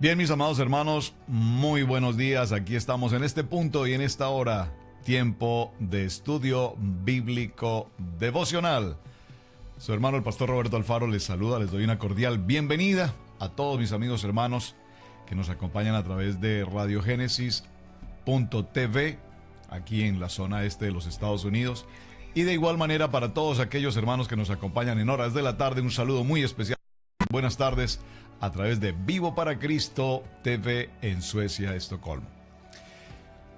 Bien, mis amados hermanos, muy buenos días. Aquí estamos en este punto y en esta hora, tiempo de estudio bíblico devocional. Su hermano el pastor Roberto Alfaro les saluda, les doy una cordial bienvenida a todos mis amigos hermanos que nos acompañan a través de radiogénesis.tv aquí en la zona este de los Estados Unidos, y de igual manera para todos aquellos hermanos que nos acompañan en horas de la tarde, un saludo muy especial. Buenas tardes a través de Vivo para Cristo TV en Suecia, Estocolmo.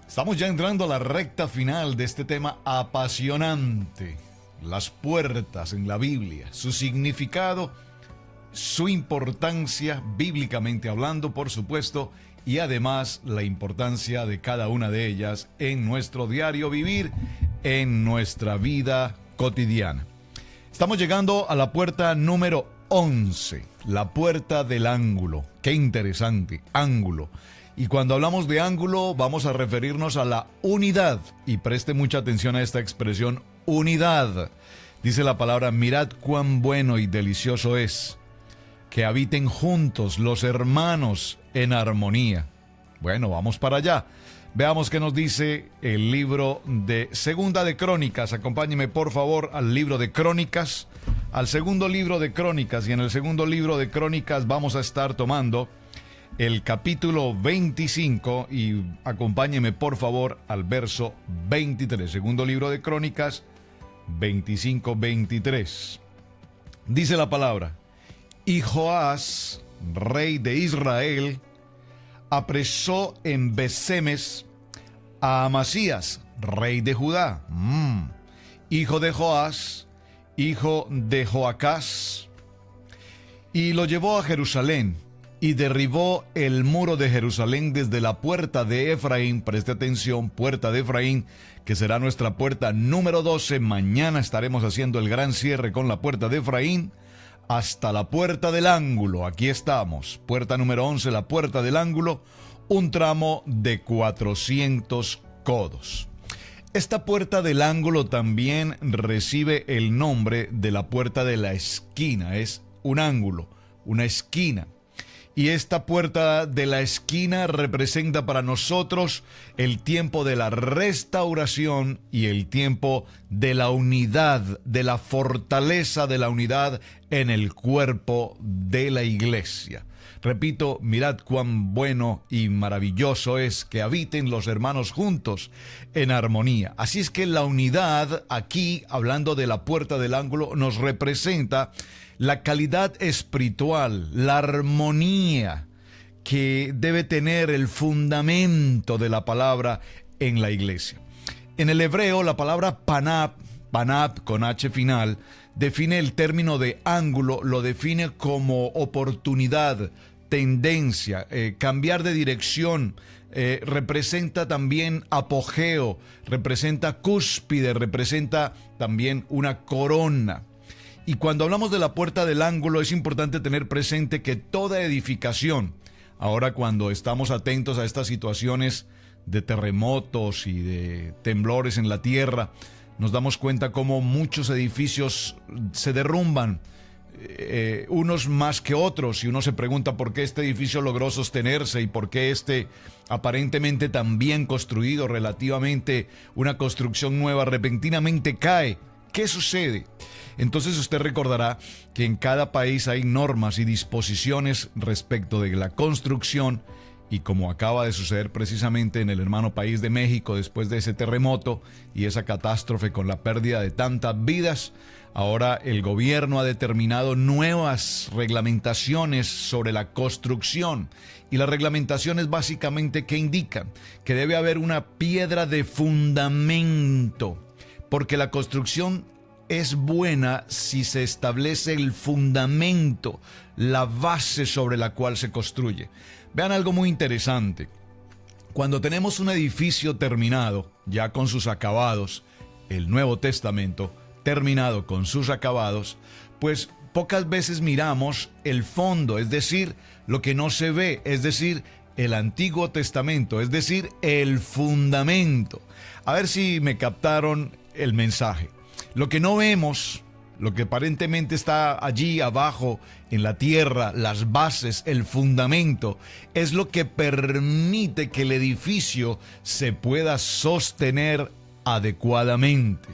Estamos ya entrando a la recta final de este tema apasionante: las puertas en la Biblia, su significado, su importancia bíblicamente hablando, por supuesto, y además la importancia de cada una de ellas en nuestro diario vivir, en nuestra vida cotidiana. Estamos llegando a la puerta número 11, la puerta del ángulo. Qué interesante, ángulo. Y cuando hablamos de ángulo vamos a referirnos a la unidad, y preste mucha atención a esta expresión, unidad. Dice la palabra: mirad cuán bueno y delicioso es que habiten juntos los hermanos en armonía. Bueno, vamos para allá. Veamos qué nos dice el libro de Segunda de Crónicas. Acompáñeme por favor al libro de Crónicas, al segundo libro de Crónicas, y en el segundo libro de Crónicas vamos a estar tomando el capítulo 25, y acompáñeme por favor al verso 23. Segundo libro de Crónicas 25-23. Dice la palabra: y Joás, rey de Israel, apresó en Besemes a Amasías, rey de Judá, hijo de Joás, hijo de Joacás, y lo llevó a Jerusalén, y derribó el muro de Jerusalén desde la puerta de Efraín. Preste atención, puerta de Efraín, que será nuestra puerta número 12. Mañana estaremos haciendo el gran cierre con la puerta de Efraín, hasta la puerta del ángulo. Aquí estamos, puerta número 11, la puerta del ángulo, un tramo de 400 codos. Esta puerta del ángulo también recibe el nombre de la puerta de la esquina. Es un ángulo, una esquina. Y esta puerta de la esquina representa para nosotros el tiempo de la restauración y el tiempo de la unidad, de la fortaleza de la unidad en el cuerpo de la iglesia. Repito, mirad cuán bueno y maravilloso es que habiten los hermanos juntos en armonía. Así es que la unidad, aquí hablando de la puerta del ángulo, nos representa la calidad espiritual, la armonía que debe tener el fundamento de la palabra en la iglesia. En el hebreo, la palabra panab con H final, define el término de ángulo, lo define como oportunidad, tendencia, cambiar de dirección, representa también apogeo, representa cúspide, representa también una corona. Y cuando hablamos de la puerta del ángulo es importante tener presente que toda edificación, ahora cuando estamos atentos a estas situaciones de terremotos y de temblores en la tierra, nos damos cuenta cómo muchos edificios se derrumban, unos más que otros, y uno se pregunta por qué este edificio logró sostenerse y por qué este aparentemente tan bien construido, relativamente una construcción nueva, repentinamente cae. ¿Qué sucede? Entonces usted recordará que en cada país hay normas y disposiciones respecto de la construcción, y como acaba de suceder precisamente en el hermano país de México después de ese terremoto y esa catástrofe con la pérdida de tantas vidas, ahora el gobierno ha determinado nuevas reglamentaciones sobre la construcción. Y las reglamentaciones básicamente, ¿qué indican? Que debe haber una piedra de fundamento, porque la construcción es buena si se establece el fundamento, la base sobre la cual se construye. Vean algo muy interesante. Cuando tenemos un edificio terminado, ya con sus acabados, el Nuevo Testamento terminado con sus acabados, pues pocas veces miramos el fondo, es decir, lo que no se ve, es decir, el Antiguo Testamento, es decir, el fundamento. A ver si me captaron el mensaje. Lo que no vemos, lo que aparentemente está allí abajo en la tierra, las bases, el fundamento, es lo que permite que el edificio se pueda sostener adecuadamente.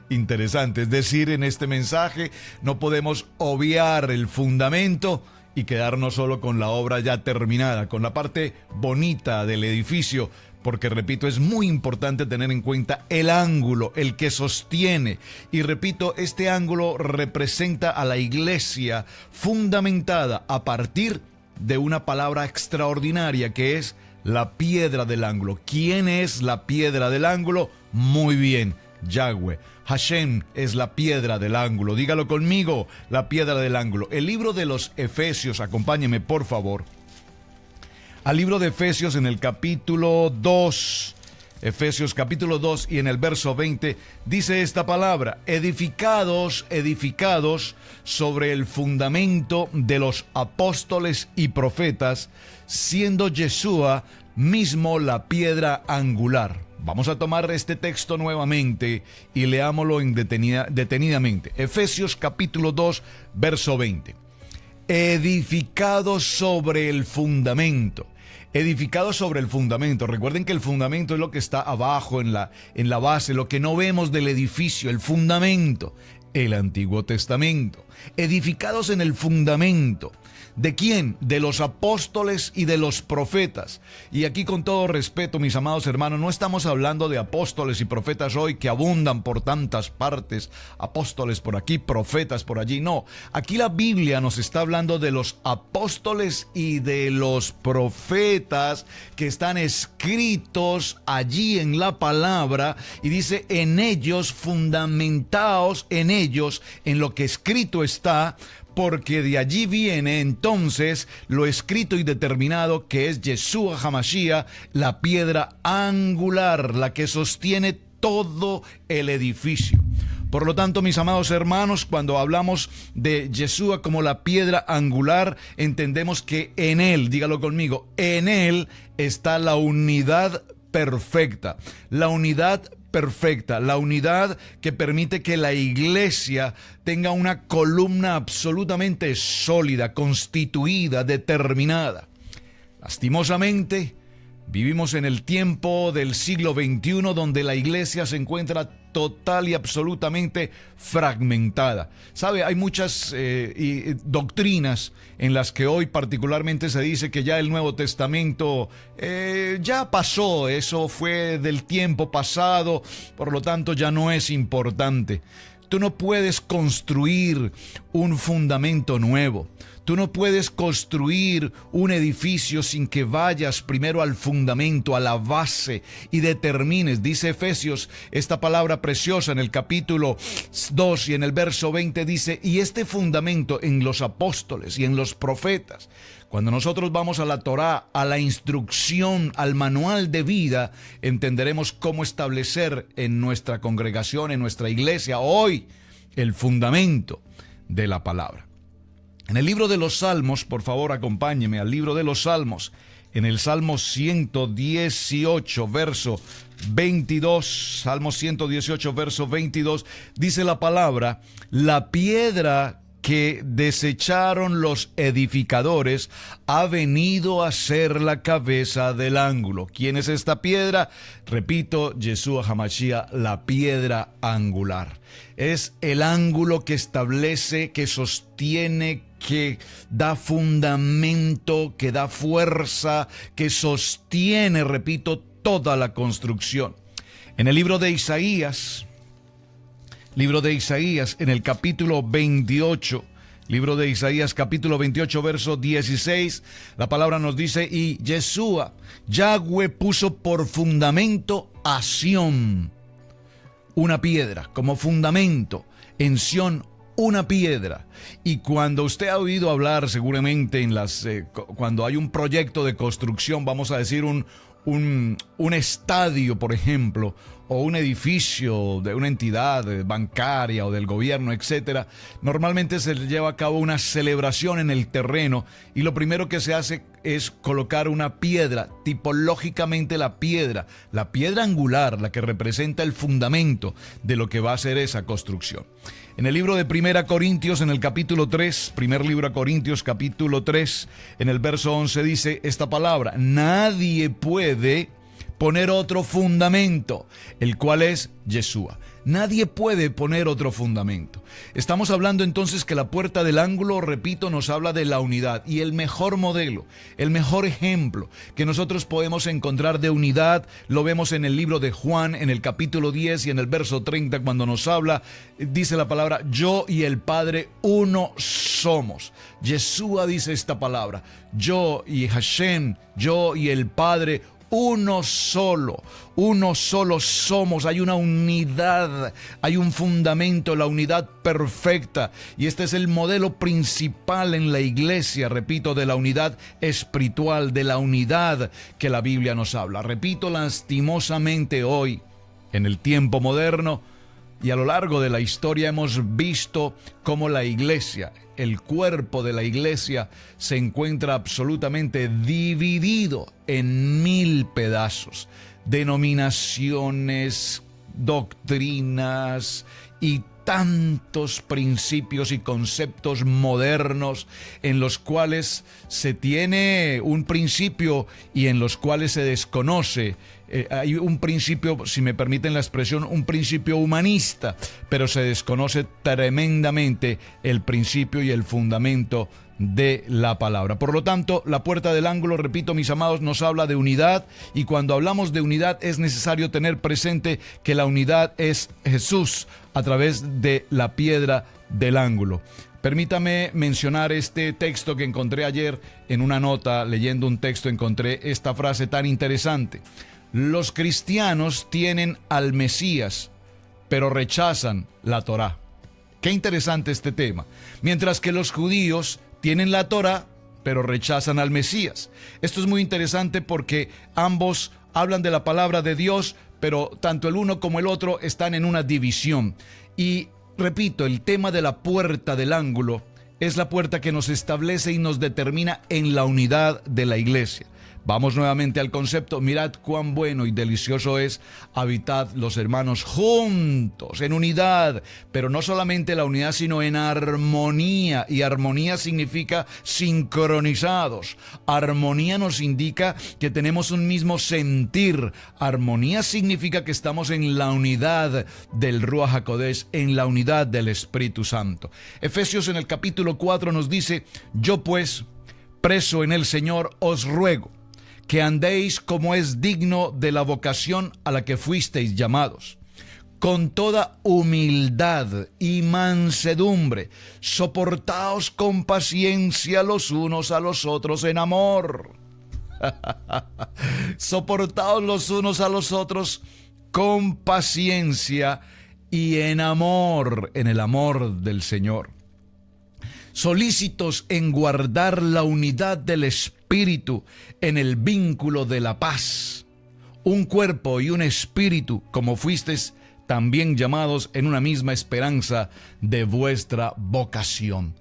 Interesante, es decir, en este mensaje no podemos obviar el fundamento y quedarnos solo con la obra ya terminada, con la parte bonita del edificio, porque repito, es muy importante tener en cuenta el ángulo, el que sostiene. Y repito, este ángulo representa a la iglesia fundamentada a partir de una palabra extraordinaria que es la piedra del ángulo. ¿Quién es la piedra del ángulo? Muy bien, Yahweh. Hashem es la piedra del ángulo. Dígalo conmigo, la piedra del ángulo. El libro de los Efesios, acompáñeme por favor. Al libro de Efesios en el capítulo 2, Efesios capítulo 2 y en el verso 20, dice esta palabra: edificados sobre el fundamento de los apóstoles y profetas, siendo Yeshua mismo la piedra angular. Vamos a tomar este texto nuevamente y leámoslo detenidamente. Efesios capítulo 2, verso 20. Edificados sobre el fundamento. Edificados sobre el fundamento. Recuerden que el fundamento es lo que está abajo en la base, lo que no vemos del edificio, el fundamento, el Antiguo Testamento. Edificados en el fundamento. ¿De quién? De los apóstoles y de los profetas. Y aquí, con todo respeto, mis amados hermanos, no estamos hablando de apóstoles y profetas hoy que abundan por tantas partes, apóstoles por aquí, profetas por allí. No, aquí la Biblia nos está hablando de los apóstoles y de los profetas que están escritos allí en la palabra, y dice: en ellos, fundamentaos en ellos, en lo que escrito está, porque de allí viene entonces lo escrito y determinado, que es Yeshua HaMashiach, la piedra angular, la que sostiene todo el edificio. Por lo tanto, mis amados hermanos, cuando hablamos de Yeshua como la piedra angular, entendemos que en él, dígalo conmigo, en él está la unidad perfecta, la unidad que permite que la iglesia tenga una columna absolutamente sólida, constituida, determinada. Lastimosamente, vivimos en el tiempo del siglo XXI donde la iglesia se encuentra total y absolutamente fragmentada. ¿Sabe? Hay muchas doctrinas en las que hoy particularmente se dice que ya el Nuevo Testamento ya pasó, eso fue del tiempo pasado, por lo tanto ya no es importante. Tú no puedes construir un fundamento nuevo. Tú no puedes construir un edificio sin que vayas primero al fundamento, a la base, y determines. Dice Efesios, esta palabra preciosa en el capítulo 2 y en el verso 20 dice: y este fundamento en los apóstoles y en los profetas. Cuando nosotros vamos a la Torá, a la instrucción, al manual de vida, entenderemos cómo establecer en nuestra congregación, en nuestra iglesia, hoy, el fundamento de la palabra. En el libro de los Salmos, por favor, acompáñeme al libro de los Salmos. En el Salmo 118, verso 22, Salmo 118, verso 22, dice la palabra: la piedra que desecharon los edificadores ha venido a ser la cabeza del ángulo. ¿Quién es esta piedra? Repito, Yeshua HaMashiach, la piedra angular. Es el ángulo que establece, que sostiene, que da fundamento, que da fuerza, que sostiene, repito, toda la construcción. En el libro de Isaías, en el capítulo 28, libro de Isaías, capítulo 28, verso 16, la palabra nos dice: y Yeshua, Yahweh, puso por fundamento a Sión una piedra, como fundamento, en Sión una piedra. Y cuando usted ha oído hablar seguramente cuando hay un proyecto de construcción, vamos a decir un estadio, por ejemplo, o un edificio de una entidad bancaria o del gobierno, etcétera, normalmente se lleva a cabo una celebración en el terreno y lo primero que se hace es colocar una piedra, tipológicamente la piedra angular, la que representa el fundamento de lo que va a ser esa construcción. En el libro de 1 Corintios, en el capítulo 3, primer libro a Corintios, capítulo 3, en el verso 11 dice esta palabra: nadie puede poner otro fundamento, el cual es Yeshua. Nadie puede poner otro fundamento. Estamos hablando entonces que la puerta del ángulo, repito, nos habla de la unidad, y el mejor modelo, el mejor ejemplo que nosotros podemos encontrar de unidad lo vemos en el libro de Juan, en el capítulo 10 y en el verso 30, cuando nos habla, dice la palabra: yo y el Padre uno somos. Yeshua dice esta palabra: yo y Hashem, yo y el Padre uno solo somos. Hay una unidad, hay un fundamento, la unidad perfecta, y este es el modelo principal en la iglesia, repito, de la unidad espiritual, de la unidad que la Biblia nos habla. Repito, lastimosamente hoy, en el tiempo moderno y a lo largo de la historia, hemos visto cómo la iglesia, el cuerpo de la iglesia, se encuentra absolutamente dividido en 1000 pedazos, denominaciones, doctrinas y tantos principios y conceptos modernos en los cuales se tiene un principio y en los cuales se desconoce. Hay un principio, si me permiten la expresión, un principio humanista, pero se desconoce tremendamente el principio y el fundamento de la palabra. Por lo tanto, la puerta del ángulo, repito, mis amados, nos habla de unidad, y cuando hablamos de unidad es necesario tener presente que la unidad es Jesús a través de la piedra del ángulo. Permítame mencionar este texto que encontré ayer en una nota. Leyendo un texto encontré esta frase tan interesante: los cristianos tienen al Mesías, pero rechazan la Torá. Qué interesante este tema. Mientras que los judíos tienen la Torá, pero rechazan al Mesías. Esto es muy interesante porque ambos hablan de la palabra de Dios, pero tanto el uno como el otro están en una división. Y repito, el tema de la puerta del ángulo es la puerta que nos establece y nos determina en la unidad de la iglesia. Vamos nuevamente al concepto: mirad cuán bueno y delicioso es habitar los hermanos juntos, en unidad, pero no solamente la unidad, sino en armonía, y armonía significa sincronizados. Armonía nos indica que tenemos un mismo sentir. Armonía significa que estamos en la unidad del Ruach HaKodesh, en la unidad del Espíritu Santo. Efesios en el capítulo 4 nos dice: yo pues, preso en el Señor, os ruego que andéis como es digno de la vocación a la que fuisteis llamados, con toda humildad y mansedumbre, soportaos con paciencia los unos a los otros en amor. Soportaos los unos a los otros con paciencia y en amor, en el amor del Señor. Solícitos en guardar la unidad del Espíritu en el vínculo de la paz. Un cuerpo y un espíritu, como fuisteis también llamados en una misma esperanza de vuestra vocación.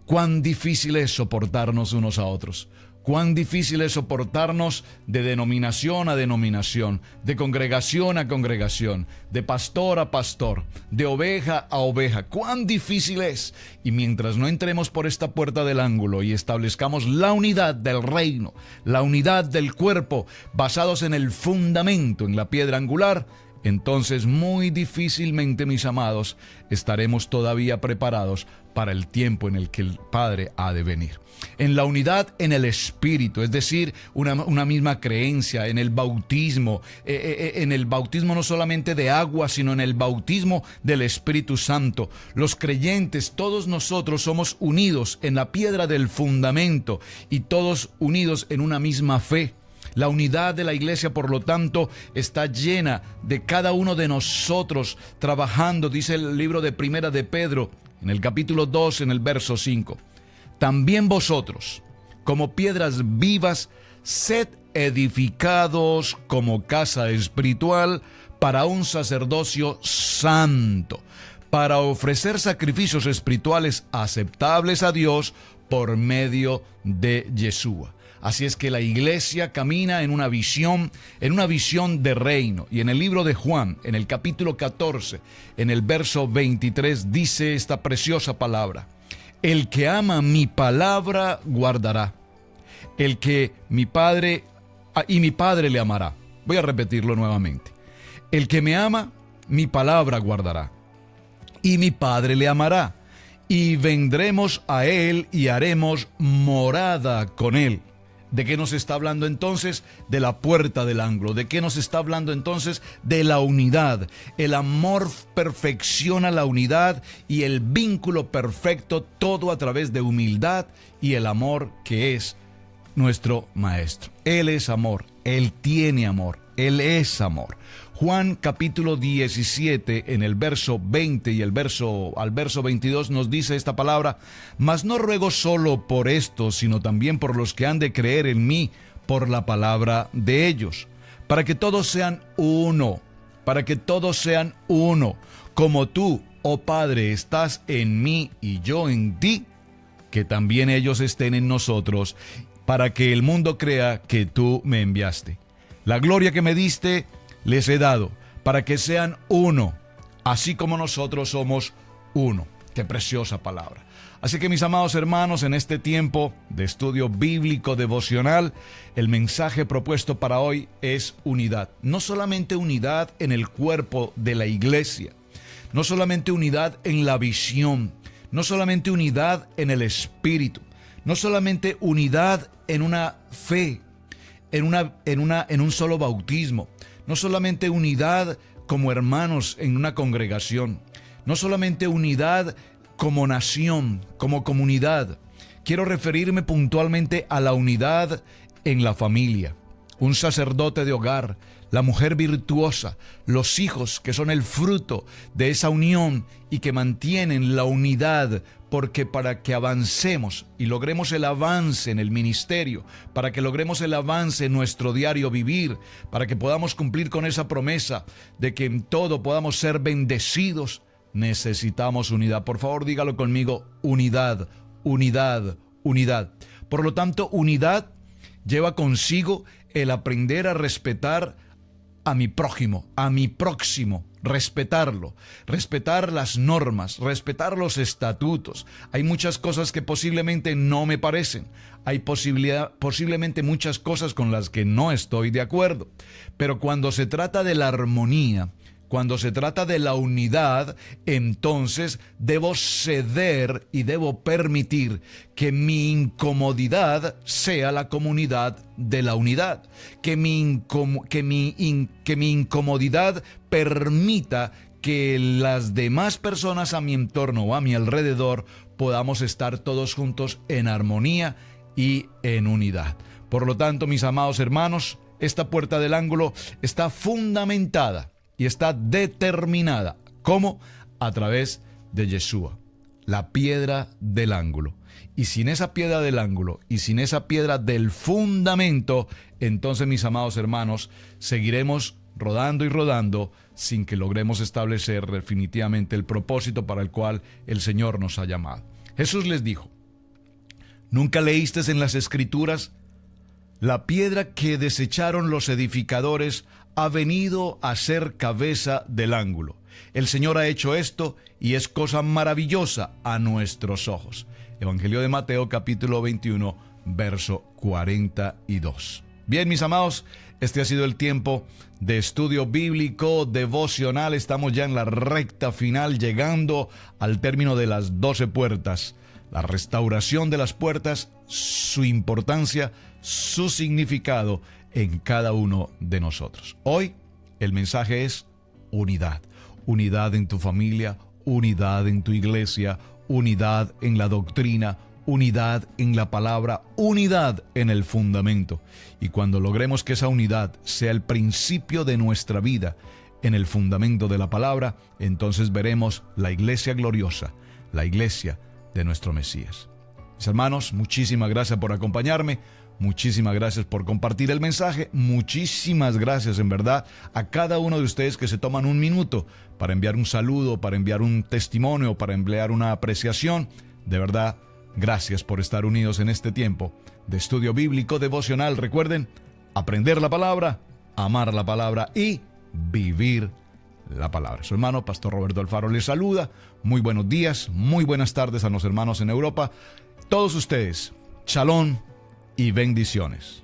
Cuán difícil es soportarnos unos a otros. Cuán difícil es soportarnos de denominación a denominación, de congregación a congregación, de pastor a pastor, de oveja a oveja. Cuán difícil es. Y mientras no entremos por esta puerta del ángulo y establezcamos la unidad del reino, la unidad del cuerpo, basados en el fundamento, en la piedra angular, entonces muy difícilmente, mis amados, estaremos todavía preparados para el tiempo en el que el Padre ha de venir. En la unidad en el Espíritu, es decir, una misma creencia, en el bautismo, no solamente de agua, sino en el bautismo del Espíritu Santo. Los creyentes, todos nosotros somos unidos en la piedra del fundamento y todos unidos en una misma fe. La unidad de la iglesia, por lo tanto, está llena de cada uno de nosotros trabajando, dice el libro de Primera de Pedro, en el capítulo 2, en el verso 5. También vosotros, como piedras vivas, sed edificados como casa espiritual para un sacerdocio santo, para ofrecer sacrificios espirituales aceptables a Dios por medio de Yeshua. Así es que la iglesia camina en una visión de reino. Y en el libro de Juan, en el capítulo 14, en el verso 23, dice esta preciosa palabra: el que ama mi palabra guardará. El que mi Padre le amará. Voy a repetirlo nuevamente. El que me ama, mi palabra guardará. Y mi Padre le amará. Y vendremos a él y haremos morada con él. ¿De qué nos está hablando entonces? De la puerta del ángulo. ¿De qué nos está hablando entonces? De la unidad. El amor perfecciona la unidad y el vínculo perfecto, todo a través de humildad y el amor que es nuestro Maestro. Él es amor, Él tiene amor, Él es amor. Juan capítulo 17, en el verso 20 y al verso 22 nos dice esta palabra: mas no ruego solo por esto, sino también por los que han de creer en mí por la palabra de ellos, para que todos sean uno, como tú, oh Padre, estás en mí y yo en ti, que también ellos estén en nosotros, para que el mundo crea que tú me enviaste. La gloria que me diste les he dado, para que sean uno, así como nosotros somos uno. Qué preciosa palabra. Así que, mis amados hermanos, en este tiempo de estudio bíblico devocional, el mensaje propuesto para hoy es unidad. No solamente unidad en el cuerpo de la iglesia, no solamente unidad en la visión, no solamente unidad en el espíritu, no solamente unidad en una fe, en un solo bautismo, no solamente unidad como hermanos en una congregación, no solamente unidad como nación, como comunidad. Quiero referirme puntualmente a la unidad en la familia. Un sacerdote de hogar, la mujer virtuosa, los hijos que son el fruto de esa unión y que mantienen la unidad, porque para que avancemos y logremos el avance en el ministerio, para que logremos el avance en nuestro diario vivir, para que podamos cumplir con esa promesa de que en todo podamos ser bendecidos, necesitamos unidad. Por favor, dígalo conmigo: unidad, unidad, unidad. Por lo tanto, unidad lleva consigo el aprender a respetar a mi prójimo, a mi próximo, respetarlo, respetar las normas, respetar los estatutos. Hay muchas cosas que posiblemente no me parecen, hay posiblemente muchas cosas con las que no estoy de acuerdo, pero cuando se trata de la armonía, cuando se trata de la unidad, entonces debo ceder y debo permitir que mi incomodidad sea la comunidad de la unidad. Que mi incomodidad permita que las demás personas a mi entorno o a mi alrededor podamos estar todos juntos en armonía y en unidad. Por lo tanto, mis amados hermanos, esta puerta del ángulo está fundamentada y está determinada. ¿Cómo? A través de Yeshua, la piedra del ángulo. Y sin esa piedra del ángulo y sin esa piedra del fundamento, entonces, mis amados hermanos, seguiremos rodando y rodando sin que logremos establecer definitivamente el propósito para el cual el Señor nos ha llamado. Jesús les dijo: ¿nunca leíste en las Escrituras? La piedra que desecharon los edificadores ha venido a ser cabeza del ángulo. El Señor ha hecho esto y es cosa maravillosa a nuestros ojos. Evangelio de Mateo capítulo 21, verso 42. Bien, mis amados, este ha sido el tiempo de estudio bíblico devocional. Estamos ya en la recta final, llegando al término de las 12 puertas. La restauración de las puertas, su importancia, su significado en cada uno de nosotros. Hoy el mensaje es unidad. Unidad en tu familia, unidad en tu iglesia, unidad en la doctrina, unidad en la palabra, unidad en el fundamento. Y cuando logremos que esa unidad sea el principio de nuestra vida en el fundamento de la palabra, entonces veremos la iglesia gloriosa, la iglesia de nuestro Mesías. Mis hermanos, muchísimas gracias por acompañarme. Muchísimas gracias por compartir el mensaje. Muchísimas gracias, en verdad, a cada uno de ustedes que se toman un minuto para enviar un saludo, para enviar un testimonio, para enviar una apreciación. De verdad, gracias por estar unidos en este tiempo de estudio bíblico devocional. Recuerden, aprender la palabra, amar la palabra y vivir la palabra. Su hermano, Pastor Roberto Alfaro, les saluda. Muy buenos días, muy buenas tardes a los hermanos en Europa. Todos ustedes, shalom y bendiciones.